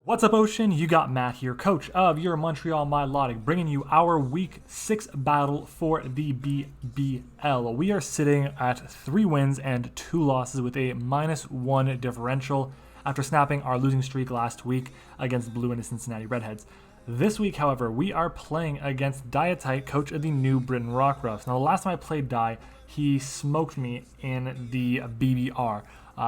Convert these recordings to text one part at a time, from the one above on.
What's up, Ocean? You got Matt here, coach of your Montreal Milotics, bringing you our Week 6 battle for the BBL. We are sitting at 3 wins and 2 losses with a -1 differential after snapping our losing streak last week against Blue and the Cincinnati Redheads. This week, however, we are playing against Diatite, coach of the New Britain Rockruffs. Now, the last time I played Di, he smoked me in the BBR.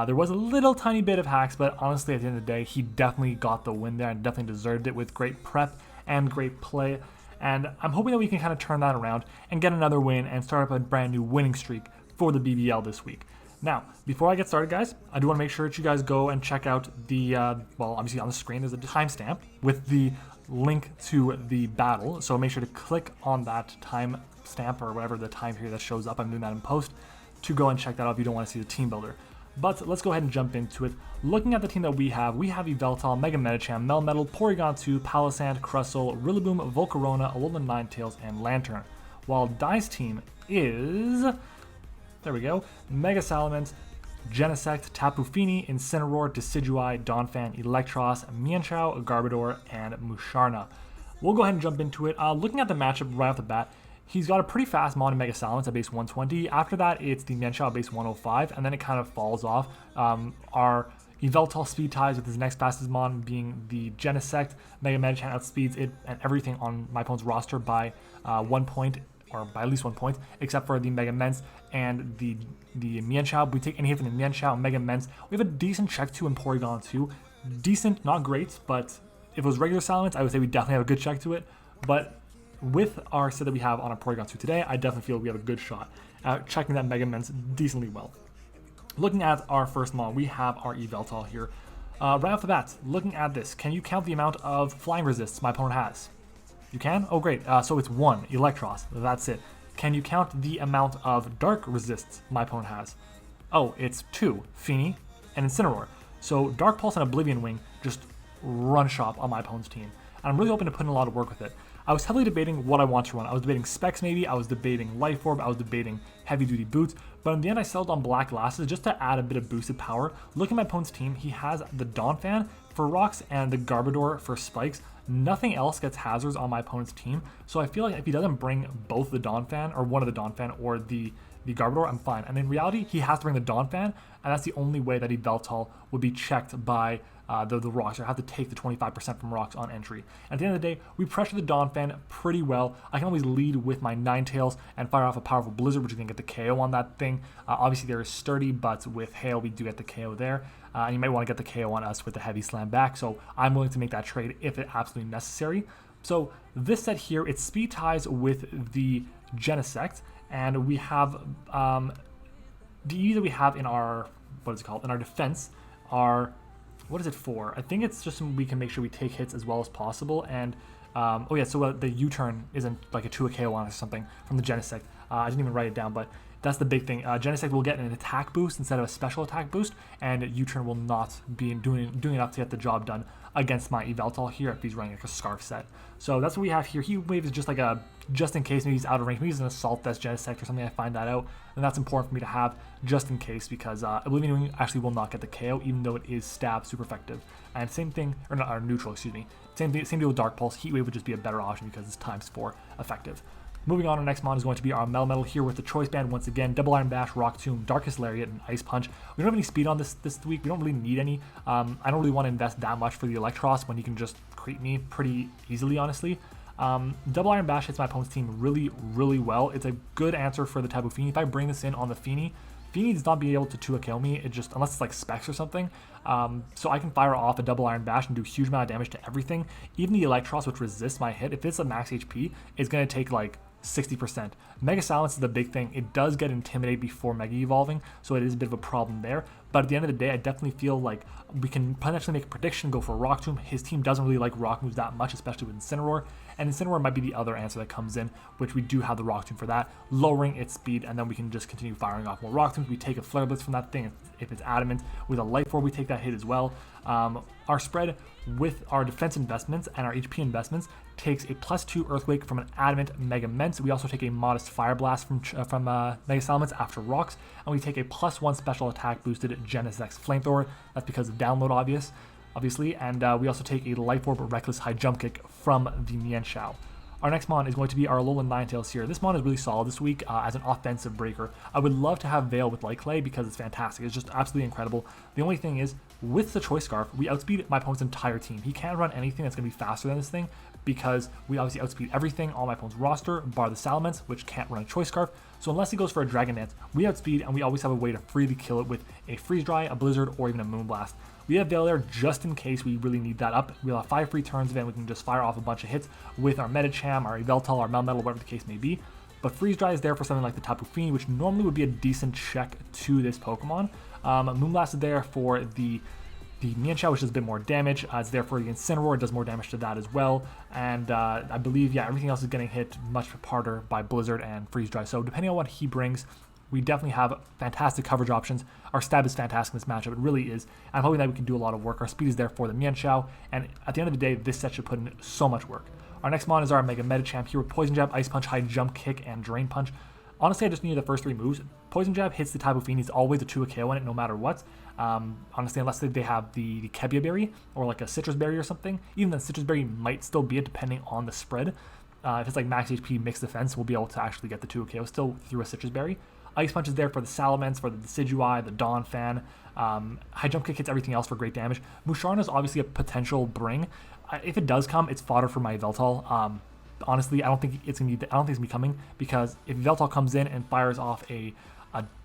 There was a little tiny bit of hacks, but honestly, at the end of the day, he definitely got the win there and definitely deserved it with great prep and great play. And I'm hoping that we can kind of turn that around and get another win and start up a brand new winning streak for the BBL this week. Now, before I get started, guys, I do want to make sure that you guys go and check out the, well, obviously on the screen there's a timestamp with the link to the battle. So make sure to click on that timestamp or whatever the time period that shows up. I'm doing that in post to go and check that out if you don't want to see the team builder. But let's go ahead and jump into it. Looking at the team that we have MELMETAL, MEGAMETACHAM, MELMETAL, Porygon 2, Palisand, Crustle, Rillaboom, Volcarona, Alolan Ninetales, and Lantern. While Di's team is, there we go, Mega Salamence, Genesect, Tapu Fini, Incineroar, Decidueye, Donphan, Electros, Mienshao, Garbodor, and Musharna. We'll go ahead and jump into it. Looking at the matchup right off the bat, he's got a pretty fast mon in Mega Salamence at base 120. After that, it's the Mienshao at base 105, and then it kind of falls off. Our Yveltal speed ties with his next fastest mon being the Genesect. MEGAMETACHAM outspeeds it and everything on my opponent's roster by 1 point, or by at least 1 point, except for the Megaments and the Mienshao. We take any hit from the Mienshao and Megaments. We have a decent check 2 in Porygon 2. Decent, not great, but if it was regular Salamence, I would say we definitely have a good check to it. But with our set that we have on our Porygon 2 today, I definitely feel we have a good shot at checking that Megaments decently well. Looking at our first mon, we have our Yveltal here. Right off the bat, looking at this, can you count the amount of flying resists my opponent has? You can? Oh, great. So it's 1, Electros. That's it. Can you count the amount of dark resists my opponent has? Oh, it's 2, Fini and Incineroar. So Dark Pulse and Oblivion Wing just run shop on my opponent's team. And I'm really hoping to put in a lot of work with it. I was heavily debating what I want to run. I was debating Specs maybe, I was debating Life Orb, I was debating Heavy Duty Boots, but in the end I settled on Black Glasses just to add a bit of boosted power. Looking at my opponent's team, he has the Donphan for rocks and the Garbodor for spikes. Nothing else gets hazards on my opponent's team, so I feel like if he doesn't bring both the Donphan, or one of the Donphan, or the Garbodor, I'm fine. And in reality, he has to bring the Donphan, and that's the only way that Yveltal would be checked by the rocks. I have to take the 25% from rocks on entry. At the end of the day, we pressure the Donphan pretty well. I can always lead with my Ninetales and fire off a powerful Blizzard, which is going to get the KO on that thing. Obviously, there is Sturdy, but with Hail, we do get the KO there. And you might want to get the KO on us with the Heavy Slam back, so I'm willing to make that trade if it's absolutely necessary. So this set here, it's speed ties with the Genesect, and we have the E that we have in our, what is it called, in our defense are, what is it for? I think it's just so we can make sure we take hits as well as possible. And oh yeah, so the U-turn isn't like a 2 KO on us or something from the Genesect. I didn't even write it down, but that's the big thing. Genesect will get an attack boost instead of a special attack boost, and U-turn will not be doing enough to get the job done against my Yveltal here if he's running like a Scarf set. So that's what we have here. Heat Wave is just like a, just in case maybe he's out of range, maybe he's an Assault Vest Genesect or something, I find that out, and that's important for me to have just in case, because Oblivion Wing actually will not get the KO even though it is stab super effective. And same thing, or not, or neutral, excuse me. Same deal with Dark Pulse. Heat Wave would just be a better option because it's ×4 effective. Moving on, our next mon is going to be our MELMETAL here with the Choice Band once again. Double Iron Bash, Rock Tomb, Darkest Lariat, and Ice Punch. We don't have any speed on this week. We don't really need any. I don't really want to invest that much for the Electros when he can just creep me pretty easily, honestly. Double Iron Bash hits my opponent's team really, really well. It's a good answer for the Tapu Fini. If I bring this in on the Fini does not be able to 2 KO me, it just, unless it's like Specs or something. So I can fire off a Double Iron Bash and do a huge amount of damage to everything. Even the Electros, which resists my hit, if it's a max HP, it's going to take like 60%. Mega Silence is the big thing. It does get Intimidate before Mega Evolving, so it is a bit of a problem there. But at the end of the day, I definitely feel like we can potentially make a prediction, go for a Rock Tomb. His team doesn't really like Rock moves that much, especially with Incineroar. And Incineroar might be the other answer that comes in, which we do have the Rock Tomb for that, lowering its speed, and then we can just continue firing off more Rock Tombs. We take a Flare Blitz from that thing if it's adamant. With a Life Orb, we take that hit as well. Our spread with our defense investments and our HP investments takes a +2 Earthquake from an adamant Megament. We also take a modest Fire Blast from Mega Salamence after rocks, and we take a +1 special attack boosted Genesect Flamethrower. That's because of download, obvious. obviously, and we also take a Life Orb Reckless High Jump Kick from the Mienshao. Our next mon is going to be our Alolan Ninetales here. This mon is really solid this week as an offensive breaker. I would love to have Veil with Light Clay because it's fantastic. It's just absolutely incredible. The only thing is, with the Choice Scarf, we outspeed my opponent's entire team. He can't run anything that's going to be faster than this thing because we obviously outspeed everything on my opponent's roster, bar the Salamence, which can't run a Choice Scarf. So unless he goes for a Dragon Dance, we outspeed, and we always have a way to freely kill it with a Freeze Dry, a Blizzard, or even a Moonblast. We have Veil there just in case we really need that up. We'll have 5 free turns, then we can just fire off a bunch of hits with our MetaCham, our Yveltal, our Melmetal, whatever the case may be. But Freeze Dry is there for something like the Tapu Fini, which normally would be a decent check to this Pokemon. Moonblast is there for the Mienshao, which does a bit more damage. It's there for the Incineroar, it does more damage to that as well. And I believe, yeah, everything else is getting hit much harder by Blizzard and Freeze Dry. So depending on what he brings, we definitely have fantastic coverage options. Our stab is fantastic in this matchup, it really is. I'm hoping that we can do a lot of work. Our speed is there for the Mienshao, and at the end of the day, this set should put in so much work. Our next mon is our Mega Metachamp here with Poison Jab, Ice Punch, High Jump Kick, and Drain Punch. Honestly, I just needed the first 3 moves. Poison Jab hits the Tapu Fini, it's always a 2 KO in it no matter what. Honestly, unless they have the Kebia Berry or like a Citrus Berry or something. Even then, Citrus Berry might still be it depending on the spread. If it's like max HP, mixed defense, we'll be able to actually get the 2 KO still through a Citrus Berry. Ice Punch is there for the Salamence, for the Decidueye, the Donphan. High Jump Kick hits everything else for great damage. Musharna is obviously a potential bring. If it does come, it's fodder for my Yveltal. Honestly, I don't think it's gonna be coming, because if Yveltal comes in and fires off a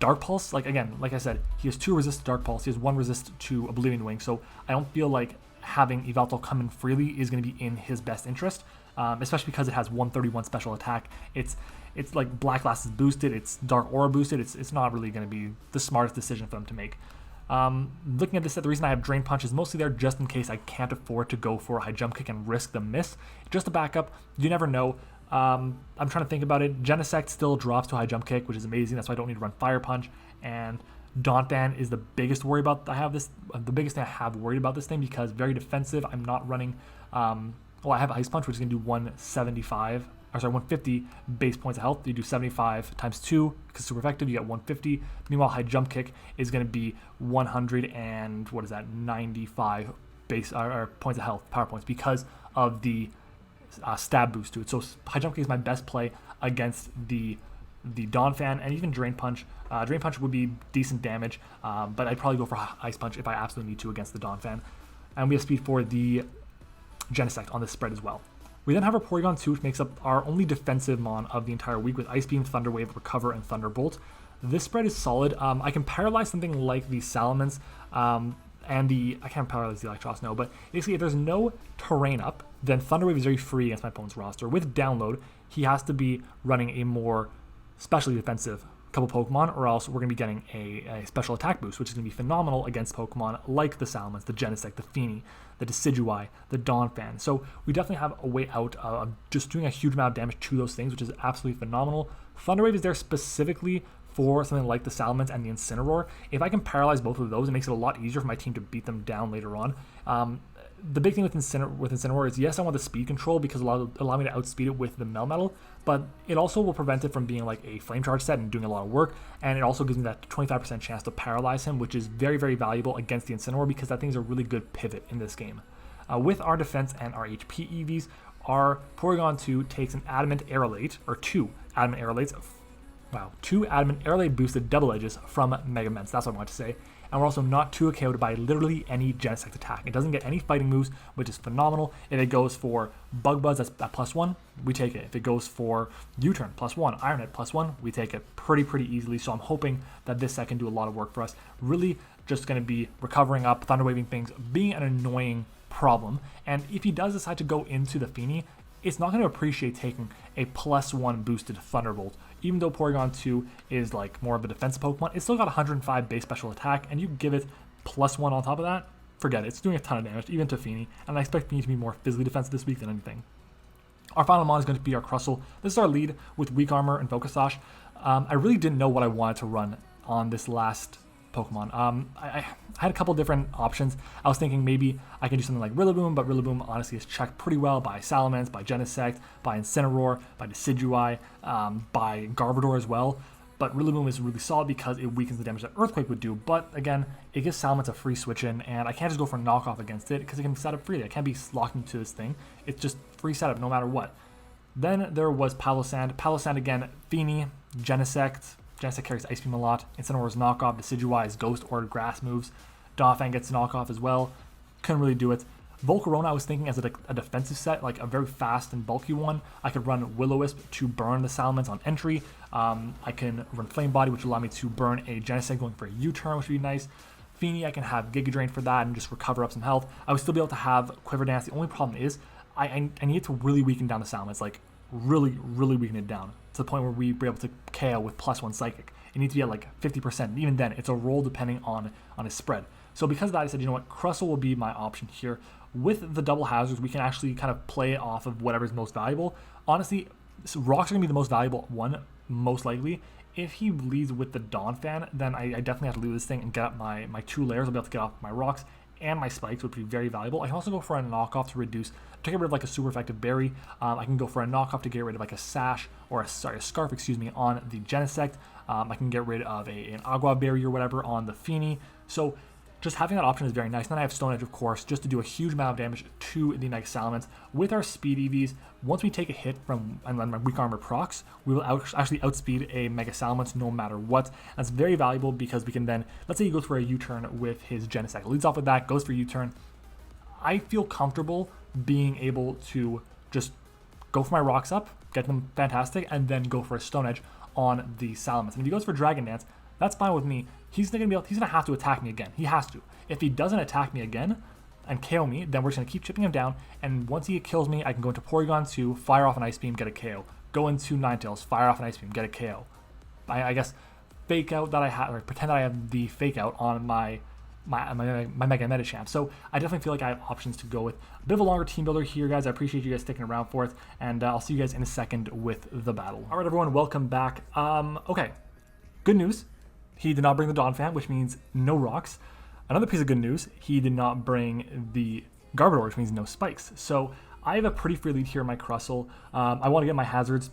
Dark Pulse, like I said, he has 2 resist to Dark Pulse, he has 1 resist to Oblivion Wing, so I don't feel like having Yveltal come in freely is going to be in his best interest, especially because it has 131 special attack. It's like Black Glass is boosted, it's Dark Aura boosted, it's not really going to be the smartest decision for them to make. Looking at this set, the reason I have Drain Punch is mostly there just in case I can't afford to go for a High Jump Kick and risk the miss. Just a backup, you never know. I'm trying to think about it. Genesect still drops to High Jump Kick, which is amazing. That's why I don't need to run Fire Punch. And Donphan is the biggest worry about. The biggest thing I have worried about this thing, because very defensive. I'm not running. Well, I have Ice Punch, which is going to do 150 base points of health. You do 75 times 2 because it's super effective. You get 150. Meanwhile, High Jump Kick is going to be 95 base or points of health, power points, because of the stab boost to it. So High Jump Kick is my best play against the Donphan, and even Drain Punch. Drain Punch would be decent damage, but I'd probably go for Ice Punch if I absolutely need to against the Donphan. And we have speed for the Genesect on this spread as well. We then have our Porygon 2, which makes up our only defensive mon of the entire week, with Ice Beam, Thunder Wave, Recover, and Thunderbolt. This spread is solid. I can paralyze something like the Salamence, and I can't paralyze the Electros, no, but basically if there's no terrain up, then Thunder Wave is very free against my opponent's roster. With Download, he has to be running a more specially defensive couple Pokemon, or else we're going to be getting a special attack boost, which is going to be phenomenal against Pokemon like the Salamence, the Genesect, the Fini, the Decidueye, the Donphan. So we definitely have a way out of just doing a huge amount of damage to those things, which is absolutely phenomenal. Thunder Wave is there specifically for something like the Salamence and the Incineroar. If I can paralyze both of those, it makes it a lot easier for my team to beat them down later on. The big thing with Incineroar is, yes, I want the speed control because allow me to outspeed it with the Melmetal, but it also will prevent it from being like a Flame Charge set and doing a lot of work, and it also gives me that 25% chance to paralyze him, which is very, very valuable against the Incineroar because that thing's a really good pivot in this game. With our defense and our HP EVs, our Porygon 2 takes an Adamant Aerolate, or 2 Adamant Aerolates, 2 Adamant Aerolate boosted double edges from Mega Ments, that's what I want to say. And we're also not 2 KO'd by literally any Genesect attack. It doesn't get any fighting moves, which is phenomenal. If it goes for Bug Buzz at +1, we take it. If it goes for U-Turn +1, Iron Head +1, we take it pretty easily. So I'm hoping that this set can do a lot of work for us. Really just going to be recovering up, Thunder Waving things, being an annoying problem. And if he does decide to go into the Fini, it's not going to appreciate taking a +1 boosted Thunderbolt. Even though Porygon 2 is like more of a defensive Pokemon, it's still got 105 base special attack, and you give it +1 on top of that, forget it. It's doing a ton of damage, even to Fini, and I expect Fini to be more physically defensive this week than anything. Our final mon is going to be our Crustle. This is our lead with Weak Armor and Focus Sash. I really didn't know what I wanted to run on this last Pokemon. I had a couple different options. I was thinking maybe I can do something like Rillaboom, but Rillaboom honestly is checked pretty well by Salamence, by Genesect, by Incineroar, by Decidueye, by Garbodor as well. but Rillaboom Boom is really solid because it weakens the damage that Earthquake would do. But again, it gives Salamence a free switch in, and I can't just go for a knockoff against it because it can set up freely. I can't be locked into this thing. It's just free setup no matter what. Then there was Palossand. Palossand again, Feeny, Genesect. Genesect carries Ice Beam a lot. Incineroar's knockoff, Decidueye, Ghost or Grass moves. Donphan gets knockoff as well. Couldn't really do it. Volcarona I was thinking as a defensive set, like a very fast and bulky one. I could run Will-O-Wisp to burn the Salamence on entry. I can run Flame Body, which will allow me to burn a Genesect going for a U-turn, which would be nice. Feeny, I can have Giga Drain for that and just recover up some health. I would still be able to have Quiver Dance. The only problem is I need to really weaken down the Salamence, like really, really weaken it down to the point where we'd be able to KO with +1 Psychic. It needs to be at like 50%. Even then, it's a roll depending on his spread. So because of that, I said, you know what, Crustle will be my option here. With the double hazards, we can actually kind of play off of whatever's most valuable. Honestly, Rocks are going to be the most valuable one, most likely. If he leads with the Donphan, then I definitely have to leave this thing and get up my 2 layers. I'll be able to get off my Rocks and my Spikes, which would be very valuable. I can also go for a knockoff to get rid of like a super effective berry. I can go for a knockoff to get rid of like a Sash, or a Scarf, excuse me, on the Genesect. I can get rid of an Agua Berry or whatever on the Feeny. So just having that option is very nice. Then I have Stone Edge, of course, just to do a huge amount of damage to the Night Salamence. With our speed EVs, once we take a hit from my weak armor procs, we will actually outspeed a Mega Salamence no matter what. That's very valuable because we can then, let's say he goes for a U-turn with his Genesect. Leads off with that, goes for U-turn. I feel comfortable being able to just go for my Rocks up, get them fantastic, and then go for a Stone Edge on the Salamence. And if he goes for Dragon Dance, that's fine with me. He's gonna have to attack me again. He has to. If he doesn't attack me again and KO me, then we're just gonna keep chipping him down. And once he kills me, I can go into Porygon 2, fire off an Ice Beam, get a KO. Go into Ninetales, fire off an Ice Beam, get a KO. I guess fake out that I have, or pretend that I have the fake out on my Mega Metachamp. So I definitely feel like I have options to go with. A bit of a longer team builder here, guys. I appreciate you guys sticking around for it, and I'll see you guys in a second with the battle. All right, everyone, welcome back. Okay, good news. He did not bring the Donphan, which means no Rocks. Another piece of good news, he did not bring the Garbodor, which means no Spikes. So I have a pretty free lead here in my Crustle. I want to get my hazards,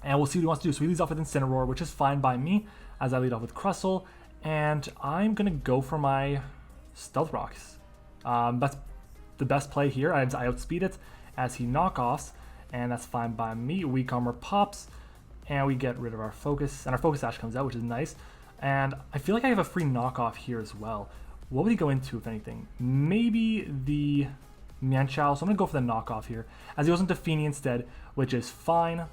and we'll see what he wants to do. So he leads off with Incineroar, which is fine by me, as I lead off with Crustle. And I'm going to go for my Stealth Rocks. That's the best play here. I outspeed it as he knockoffs, and that's fine by me. Weak Armor pops, and we get rid of our Focus, and our Focus Sash comes out, which is nice. And I feel like I have a free knockoff here as well. What would he go into, if anything? Maybe the Mienshao. So I'm going to go for the knockoff here, as he goes into Feeny instead, which is fine.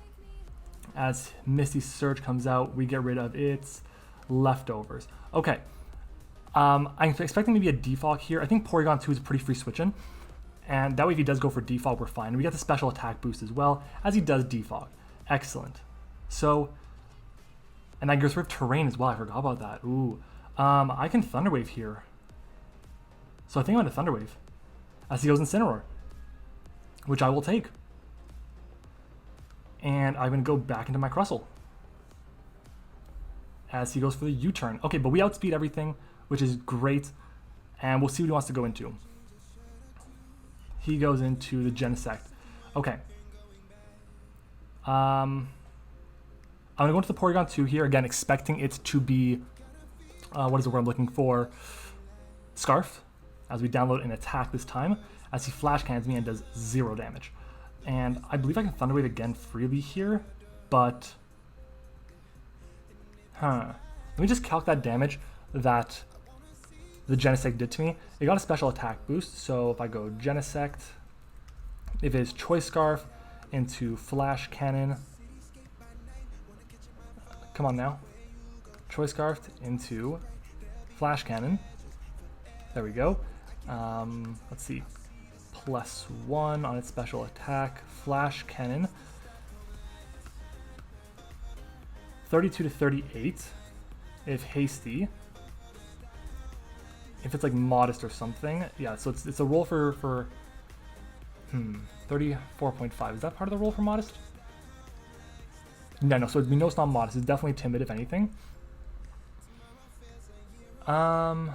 As Misty Surge comes out, we get rid of its leftovers. Okay. I'm expecting maybe a Defog here. I think Porygon 2 is a pretty free switch in. And that way if he does go for Defog, we're fine. And we get the special attack boost as well, as he does Defog. Excellent. So, and that goes for Terrain as well. I forgot about that. Ooh. I can Thunder Wave here. So I think I'm going to Thunder Wave, as he goes Incineroar, which I will take. And I'm going to go back into my Crustle, as he goes for the U-turn. Okay, but we outspeed everything, which is great. And we'll see what he wants to go into. He goes into the Genesect. Okay. I'm going to go into the Porygon 2 here, again, expecting it to be, what is the word I'm looking for? Scarf, as we download an attack this time, as he Flash Cannons me and does 0 damage. And I believe I can Thunder Wave again freely here, but... Let me just calc that damage that the Genesect did to me. It got a special attack boost, so if I go Genesect, if it's Choice Scarf into Flash Cannon, come on now, Choice Scarf into Flash Cannon, there we go. Let's see, +1 on its special attack, Flash Cannon, 32 to 38 if hasty. If it's like modest or something, yeah, so it's a roll for 34.5. Is that part of the roll for modest? No, so we know it's not modest. It's definitely timid, if anything. I'm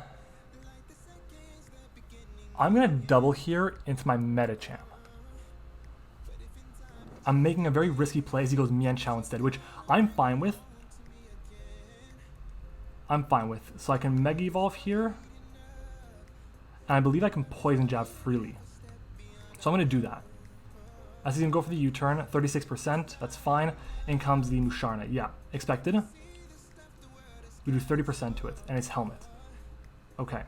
gonna double here into my Metachamp. I'm making a very risky play as he goes Mienshao instead, which I'm fine with. I'm fine with. So I can Mega Evolve here. And I believe I can Poison Jab freely. So I'm going to do that. As he's going to go for the U-turn, 36%, that's fine. In comes the Musharna. Yeah, expected. We do 30% to it, and it's Helmet. Okay.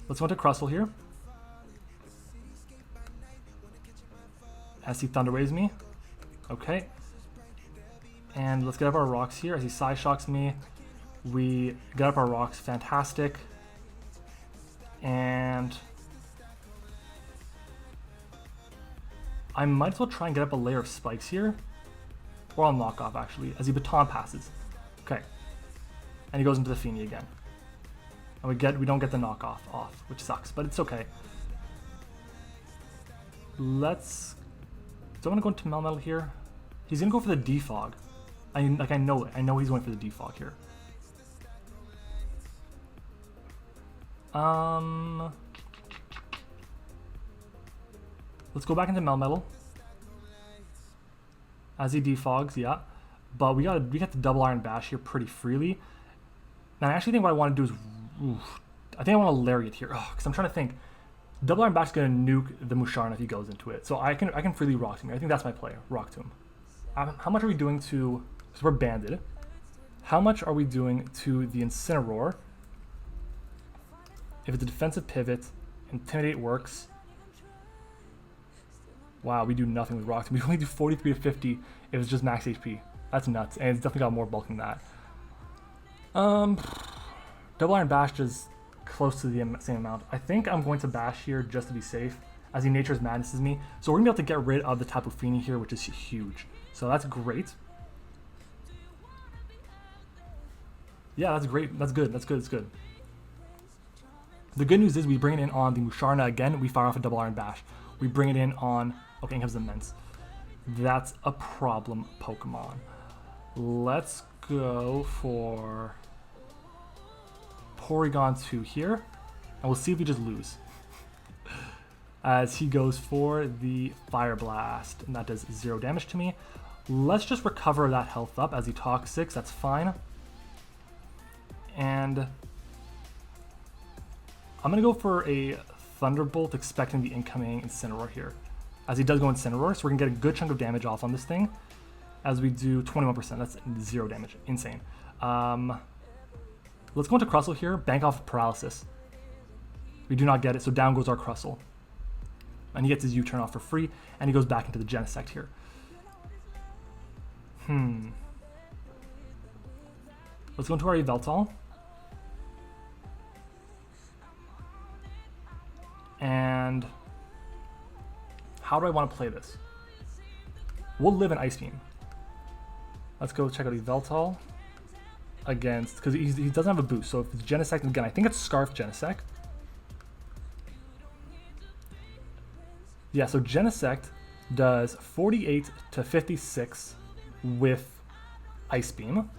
Let's go into Crustle here. As he Thunder Waves me. Okay. And let's get up our rocks here. As he Psy Shocks me, we get up our rocks. Fantastic. And I might as well try and get up a layer of spikes here. Or I'll knock off actually, as he Baton passes. Okay. And he goes into the Feeny again. And we don't get the knockoff off, which sucks, but it's okay. Let's... Do I want to go into Melmetal here? He's gonna go for the Defog. I know it. I know he's going for the Defog here. Let's go back into Melmetal. As he defogs, yeah. But we got the double Iron Bash here pretty freely. And I actually think what I want to do is, I think I want to Lariat here, because I'm trying to think. Double Iron Bash is going to nuke the Musharna if he goes into it, so I can freely Rock Tomb. I think that's my play. Rock Tomb. How much are we doing to? Because we're banded. How much are we doing to the Incineroar? If it's a defensive pivot, Intimidate works. Wow, we do nothing with Rock Tomb. We only do 43 to 50 if it's just max HP. That's nuts, and it's definitely got more bulk than that. Double Iron Bash does close to the same amount. I think I'm going to Bash here just to be safe, as he Nature's Madnesses me. So we're going to be able to get rid of the Tapu Fini here, which is huge. So that's great. Yeah, that's great. That's good. That's good. That's good. The good news is we bring it in on the Musharna again. We fire off a Double Iron Bash. We bring it in on... Okay, in comes the Immense. That's a problem Pokemon. Let's go for Porygon 2 here. And we'll see if we just lose. As he goes for the Fire Blast. And that does 0 damage to me. Let's just recover that health up as he Toxics. That's fine. And I'm going to go for a Thunderbolt, expecting the incoming Incineroar here. As he does go Incineroar, so we're going to get a good chunk of damage off on this thing. As we do 21%, that's 0 damage. Insane. Let's go into Crustle here, bank off of Paralysis. We do not get it, so down goes our Crustle. And he gets his U-turn off for free, and he goes back into the Genesect here. Let's go into our Yveltal. And how do I want to play this? We'll live in Ice Beam. Let's go check out Yveltal against, because he doesn't have a boost. So if it's Genesect, again, I think it's Scarf Genesect. Yeah, so Genesect does 48 to 56 with Ice Beam.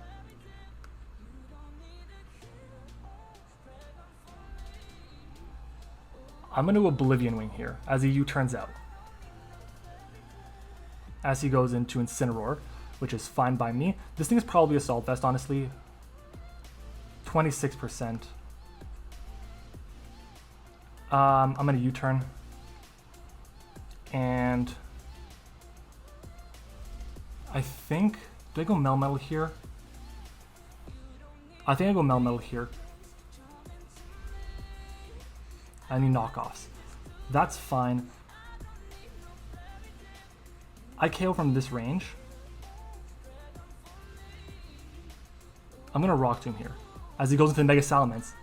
I'm going to Oblivion Wing here as he U-turns out. As he goes into Incineroar, which is fine by me. This thing is probably Assault Vest, honestly. 26%. I'm going to U-turn. And I think, do I go Melmetal here? I think I go Melmetal here. Any knockoffs. That's fine. I KO from this range. I'm gonna Rock Tomb here as he goes into the Mega Salamence,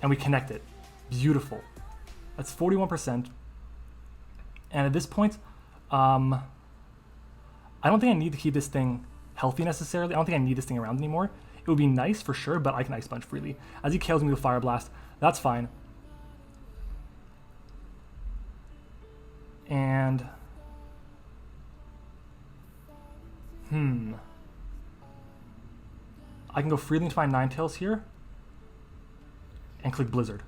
and we connect it. Beautiful. That's 41%. And at this point, I don't think I need to keep this thing healthy necessarily. I don't think I need this thing around anymore. It would be nice for sure, but I can Ice Punch freely. As he KOs me with Fire Blast, that's fine. And I can go freely into my Ninetales here and click Blizzard.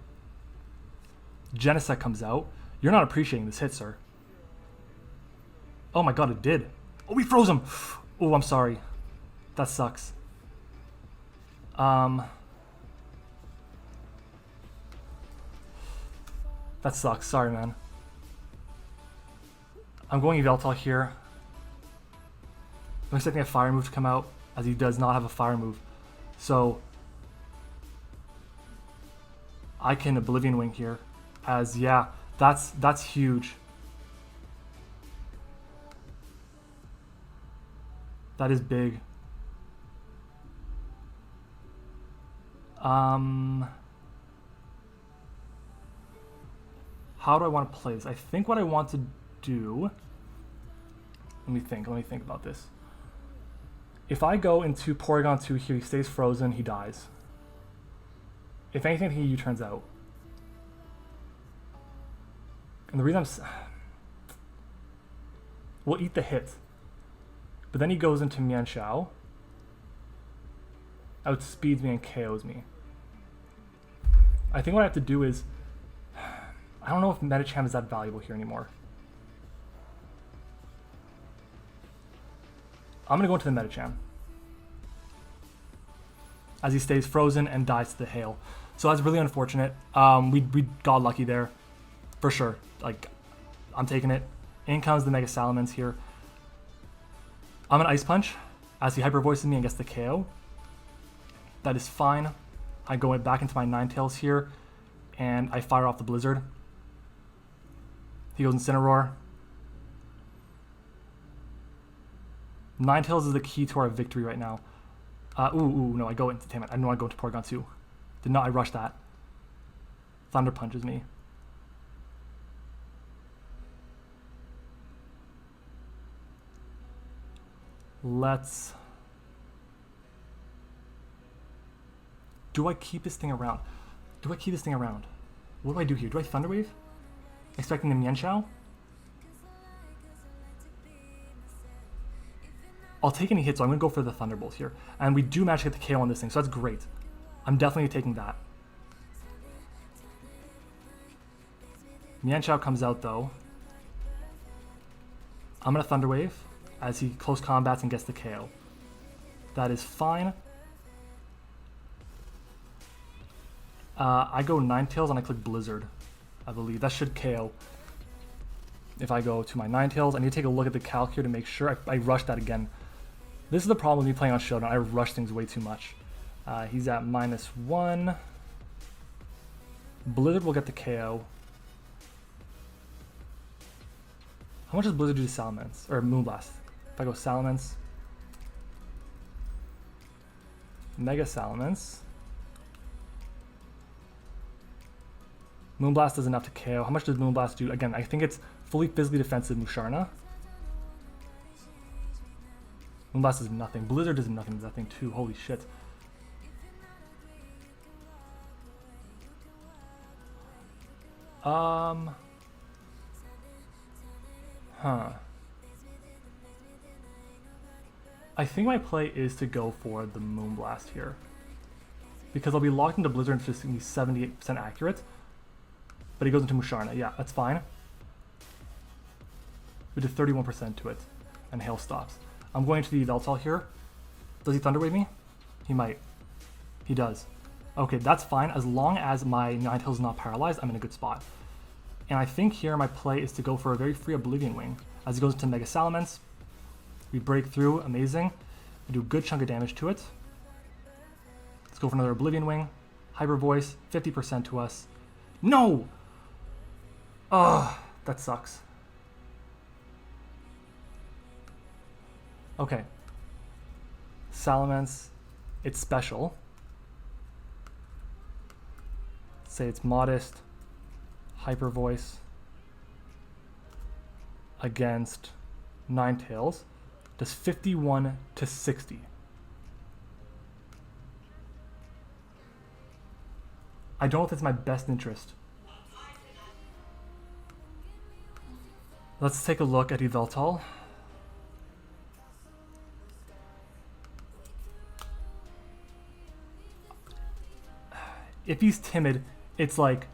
Genesect comes out. You're not appreciating this hit, sir. Oh my god, it did. Oh, we froze him. Oh, I'm sorry. That sucks. That sucks. Sorry, man. I'm going Yveltal here. I'm expecting a fire move to come out, as he does not have a fire move. So I can Oblivion Wing here, as yeah, that's huge. That is big. How do I want to play this? I think what I want to do, let me think about this. If I go into Porygon 2 here, he stays frozen, he dies. If anything, he U-turns out. And the reason we'll eat the hit. But then he goes into Mienshao, outspeeds me and KOs me. I think what I have to do is, I don't know if Metacham is that valuable here anymore. I'm going to go into the Metacham, as he stays frozen and dies to the hail. So that's really unfortunate. We got lucky there, for sure. Like, I'm taking it. In comes the Mega Salamence here. I'm going to Ice Punch, as he Hyper Voices me and gets the KO. That is fine. I go back into my Ninetales here, and I fire off the Blizzard. He goes Incineroar. Ninetales is the key to our victory right now. No, I go into, damn it, I know I go into Porygon 2. Did not I rush that. Thunder Punches me. Let's... Do I keep this thing around? What do I do here? Do I Thunder Wave? Expecting the Mienshao? I'll take any hits, so I'm going to go for the Thunderbolt here. And we do manage to get the KO on this thing, so that's great. I'm definitely taking that. Mienshao comes out, though. I'm going to Thunder Wave, as he close combats and gets the KO. That is fine. I go Ninetales and I click Blizzard, I believe. That should KO. If I go to my Ninetales, I need to take a look at the calc here to make sure. I rush that again. This is the problem with me playing on Showdown. I rush things way too much. He's at -1. Blizzard will get the KO. How much does Blizzard do to Salamence? Or Moonblast? If I go Salamence. Mega Salamence. Moonblast is enough to KO. How much does Moonblast do? Again, I think it's fully physically defensive Musharna. Moonblast is nothing. Blizzard is nothing to that thing too. Holy shit. I think my play is to go for the Moonblast here, because I'll be locked into Blizzard and it's just going to be 78% accurate. But he goes into Musharna. Yeah, that's fine. We did 31% to it, and Hail stops. I'm going to the Yveltal here. Does he Thunder Wave me? He might. He does. Okay, that's fine. As long as my Ninetales is not paralyzed, I'm in a good spot. And I think here my play is to go for a very free Oblivion Wing. As he goes into Mega Salamence, we break through. Amazing. We do a good chunk of damage to it. Let's go for another Oblivion Wing. Hyper Voice, 50% to us. No! Ugh, that sucks. Okay. Salamence, it's special. Say it's modest. Hyper Voice against Ninetales does 51 to 60. I don't know if it's my best interest. Let's take a look at Yveltal. If he's timid, it's like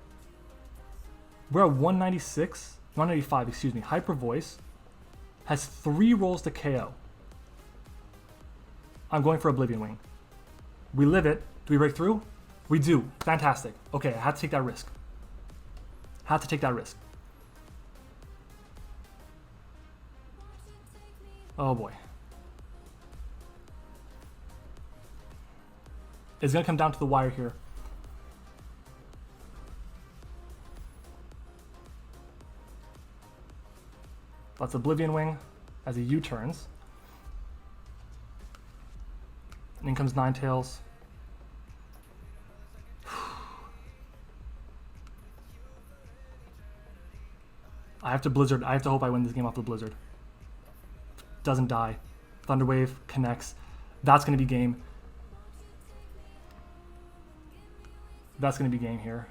we're at 195, excuse me. Hyper Voice has 3 rolls to KO. I'm going for Oblivion Wing. We live it. Do we break through? We do. Fantastic. Okay, I had to take that risk. Had to take that risk. Oh boy. It's going to come down to the wire here. That's Oblivion Wing as he U-turns. And in comes Ninetales. I have to Blizzard. I have to hope I win this game off the Blizzard. Doesn't die. Thunderwave connects. That's going to be game. That's going to be game here.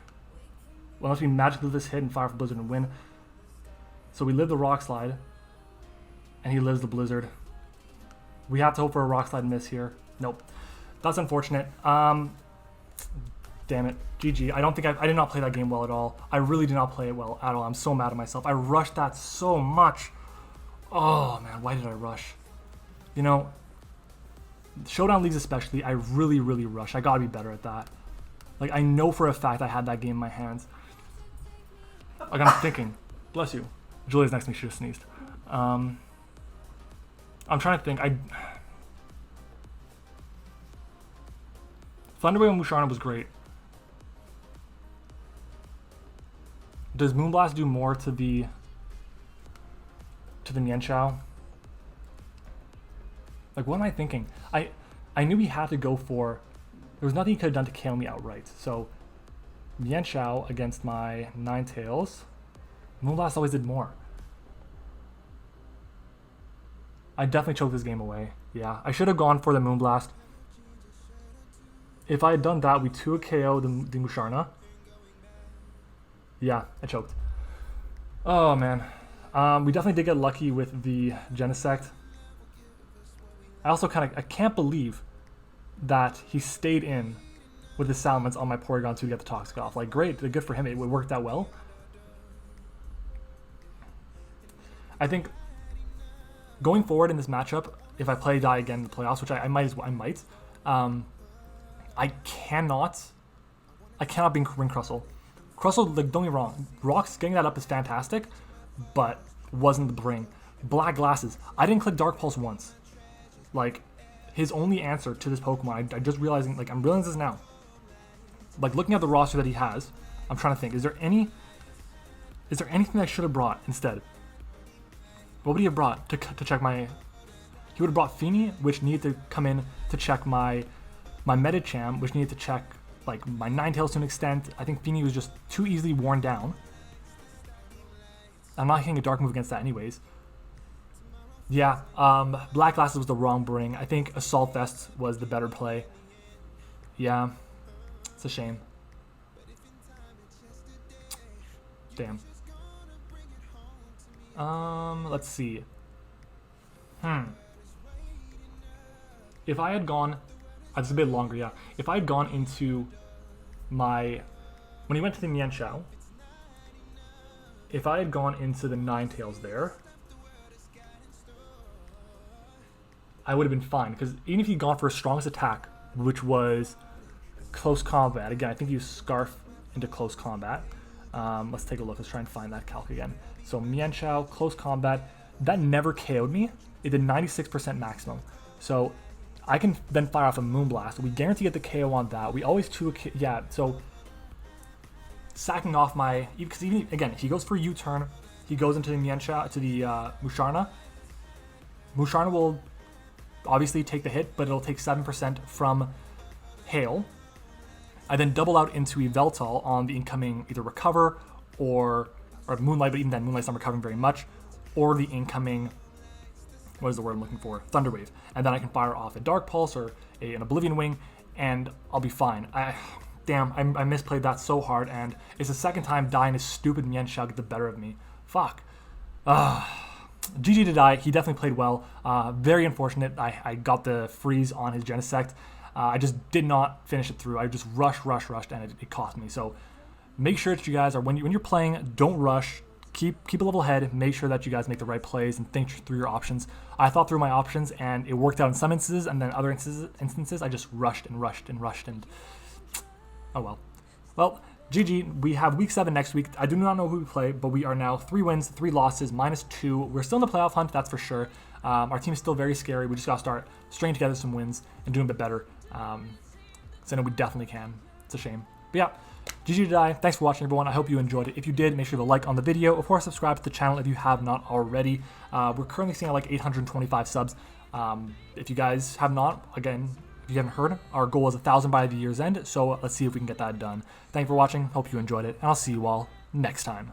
Well, unless we magically this hit and fire for Blizzard and win. So we live the Rock Slide. And he lives the Blizzard. We have to hope for a Rock Slide miss here. Nope. That's unfortunate. Damn it. GG. I did not play that game well at all. I really did not play it well at all. I'm so mad at myself. I rushed that so much. Oh, man. Why did I rush? You know, Showdown Leagues especially, I really, really rush. I gotta be better at that. Like, I know for a fact I had that game in my hands. Like, I'm thinking. Bless you. Julia's next to me. She just sneezed. I'm trying to think. Thunderwave and Musharna was great. Does Moonblast do more to the Mienshao? Like, what am I thinking? I knew he had to go for... There was nothing he could have done to KO me outright. So, Mienshao against my Ninetales. Moonblast always did more. I definitely choked this game away. Yeah, I should have gone for the Moonblast. If I had done that, we 2 KO the Musharna. Yeah, I choked. Oh, man. We definitely did get lucky with the Genesect. I also I can't believe that he stayed in with the Salamence on my Porygon 2 to get the Toxic off. Like, great, good for him. It worked that well. I think going forward in this matchup, if I play Die again in the playoffs, which I might, I cannot beat Ring Crustle. Crustle, like, don't get me wrong, Rocks getting that up is fantastic, but wasn't the bring. Black Glasses, I didn't click Dark Pulse once. Like, his only answer to this Pokemon, I just realizing, like, I'm realizing this now. Like, looking at the roster that he has, I'm trying to think, is there anything I should have brought instead? What would he have brought to check my... He would have brought Feeny, which needed to come in to check my Medicham, which needed to check, like, my Ninetales to an extent. I think Feeny was just too easily worn down. I'm not hitting a Dark move against that anyways. Yeah, Black Glasses was the wrong bring. I think Assault Vest was the better play. Yeah, it's a shame. Damn. Let's see. If I had gone... It's a bit longer, yeah. If I had gone into my... When he went to the Mienshao, if I had gone into the Ninetales there, I would have been fine. Because even if he'd gone for his strongest attack, which was close combat, again, I think you Scarf into close combat. Let's take a look. Let's try and find that calc again. So Mienshao, close combat, that never KO'd me. It did 96% maximum. So I can then fire off a Moonblast. We guarantee get the KO on that. We always yeah, so sacking off my, because even, again, he goes for U-turn, he goes into the Mienshao, to the Musharna. Musharna will obviously take the hit, but it'll take 7% from Hail. I then double out into Yveltal on the incoming either Recover or Moonlight, but even then Moonlight's not recovering very much, or the incoming, what is the word I'm looking for? Thunderwave. And then I can fire off a Dark Pulse or an Oblivion Wing, and I'll be fine. Damn, I misplayed that so hard, and it's the second time dying his stupid Mienshao get the better of me. Fuck. GG to Die. He definitely played well. Very unfortunate. I got the freeze on his Genesect. I just did not finish it through. I just rushed, and it cost me. So make sure that you guys are, when you're playing, don't rush. keep a level head. Make sure that you guys make the right plays and think through your options. I thought through my options and it worked out in some instances, and then other instances I just rushed and oh well. Well, GG. We have week 7 next week. I do not know who we play, but we are now 3 wins, 3 losses, -2. We're still in the playoff hunt, that's for sure. Our team is still very scary. We just got to start stringing together some wins and doing a bit better. So I know we definitely can. It's a shame. But yeah, GG to die. Thanks for watching, everyone. I hope you enjoyed it. If you did, make sure to like on the video. Of course, subscribe to the channel if you have not already. We're currently seeing like 825 subs. If you guys have not, again, if you haven't heard, our goal is 1,000 by the year's end. So let's see if we can get that done. Thank you for watching. Hope you enjoyed it. And I'll see you all next time.